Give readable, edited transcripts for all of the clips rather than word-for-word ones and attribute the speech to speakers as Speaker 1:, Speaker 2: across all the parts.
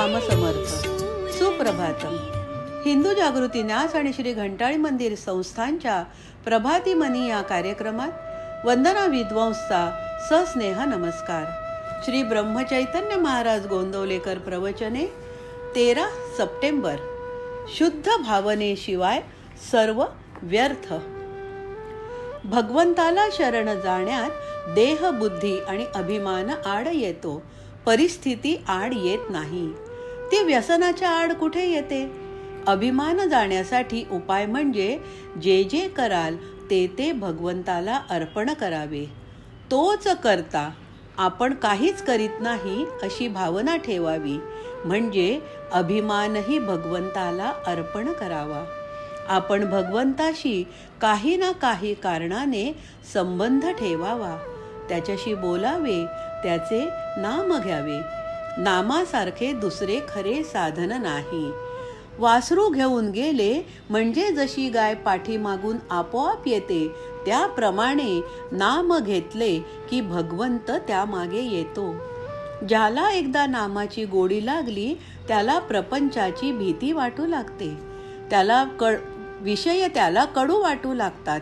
Speaker 1: राम समर्थ. सुप्रभातम. हिंदू जागृती न्यास आणि श्री घंटाळी मंदिर संस्थांच्या प्रभाती मनी या कार्यक्रमात वंदना विद्वांसचा सस्नेह नमस्कार. श्री ब्रह्मचैतन्य महाराज गोंदवलेकर प्रवचने 13 सप्टेंबर. शुद्ध भावनेशिवाय सर्व व्यर्थ. भगवंताला शरण जाण्यात देह, बुद्धी आणि अभिमान आड येतो, परिस्थिती आड येत नाही. ती व्यसनाच्या आड कुठे येते? अभिमान जाण्यासाठी उपाय म्हणजे जे जे कराल ते ते भगवंताला अर्पण करावे. तोच करता, आपण काहीच करीत नाही अशी भावना ठेवावी, म्हणजे अभिमानही भगवंताला अर्पण करावा. आपण भगवंताशी काही ना काही कारणाने संबंध ठेवावा, त्याच्याशी बोलावे, त्याचे नाम घ्यावे. नामासारखे दुसरे खरे साधन नाही. वासरू घेऊन गेले म्हणजे जशी गाय पाठीमागून आपोआप येते, त्याप्रमाणे नाम घेतले की भगवंत त्यामागे येतो. ज्याला एकदा नामाची गोडी लागली त्याला प्रपंचाची भीती वाटू लागते, त्याला विषय त्याला कडू वाटू लागतात.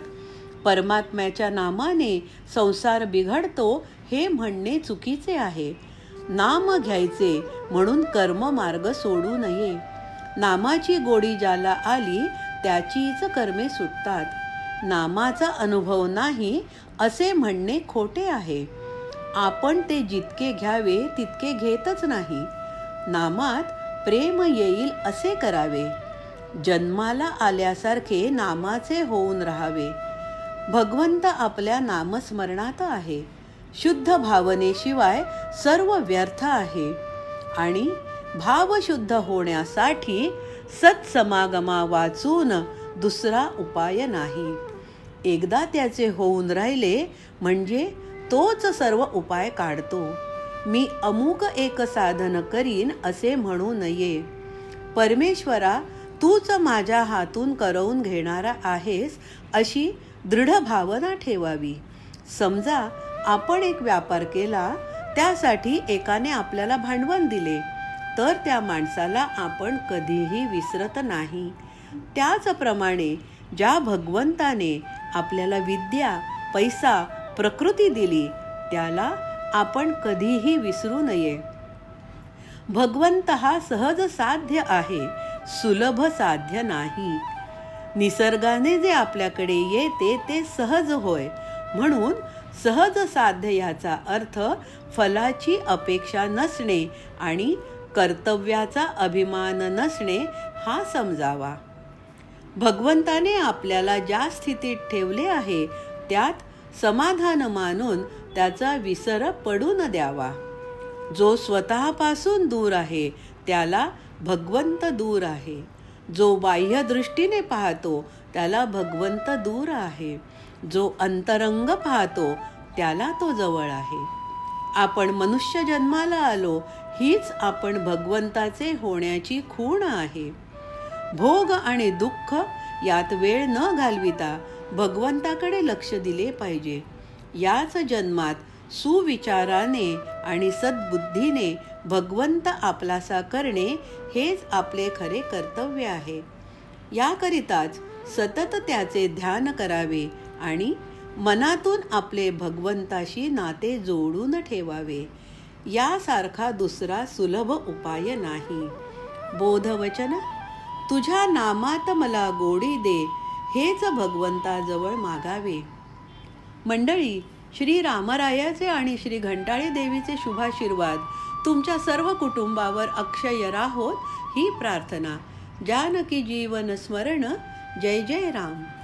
Speaker 1: परमात्म्याच्या नामाने संसार बिघडतो हे म्हणणे चुकीचे आहे. नाम घ्यायचे म्हणून कर्ममार्ग सोडू नये. नामाची गोडी ज्याला आली त्याचीच कर्मे सुटतात. नामाचा अनुभव नाही असे म्हणणे खोटे आहे. आपण ते जितके घ्यावे तितके घेतच नाही. नामात प्रेम येईल असे करावे. जन्माला आल्यासारखे नामाचे होऊन राहावे. भगवंत आपल्या नामस्मरणात आहे. शुद्ध भावनेशिवाय सर्व व्यर्थ आहे. आणि भावशुद्ध होण्यासाठी सत्समागमा वाचून दुसरा उपाय नाही. एकदा त्याचे होऊन राहिले म्हणजे तोच सर्व उपाय काढतो. मी अमुक एक साधन करीन असे म्हणू नये. परमेश्वरा, तूच माझ्या हातून करवून घेणारा आहेस अशी दृढ भावना ठेवावी. समजा आपण एक व्यापार केला, त्यासाठी एकाने आपल्याला भांडवल दिले, तर त्या माणसाला आपण कधीही विसरत नाही. त्याचप्रमाणे ज्या भगवंताने आपल्याला विद्या, पैसा, प्रकृती दिली त्याला आपण कधीही विसरू नये. भगवंत हा सहज साध्य आहे, सुलभ साध्य नाही. निसर्गाने जे आपल्याकडे येते ते सहज होय, म्हणून सहज साध्य याचा अर्थ फलाची अपेक्षा नसणे आणि कर्तव्याचा अभिमान नसणे हा समजावा. भगवंताने आपल्याला ज्या स्थितीत ठेवले आहे त्यात समाधान मानून त्याचा विसर पडू न द्यावा. जो स्वतःपासून दूर आहे त्याला भगवंत दूर आहे. जो बाह्य दृष्टीने पाहतो त्याला भगवंत दूर आहे. जो अंतरंग पाहतो त्याला तो जवळ आहे. आपण मनुष्य जन्माला आलो हीच आपण भगवंताचे होण्याची खूण आहे. भोग आणि दुःख यात वेळ न घालविता भगवंताकडे लक्ष दिले पाहिजे. याच जन्मात सुविचाराने आणि सद्बुद्धीने भगवंत आपलासा करणे हेच आपले खरे कर्तव्य आहे. याकरिताच सतत त्याचे ध्यान करावे आणि मनातून आपले भगवंताशी नाते जोडून ठेवावे. यासारखा दुसरा सुलभ उपाय नाही. बोधवचन. तुझ्या नामात मला गोडी दे, हेच भगवंताजवळ मागावे. मंडळी, श्री रामरायाचे आणि श्री घंटाळी देवीचे शुभाशीर्वाद तुमच्या सर्व कुटुंबावर अक्षय राहोत ही प्रार्थना. जानकी जीवन स्मरण. जय जय राम.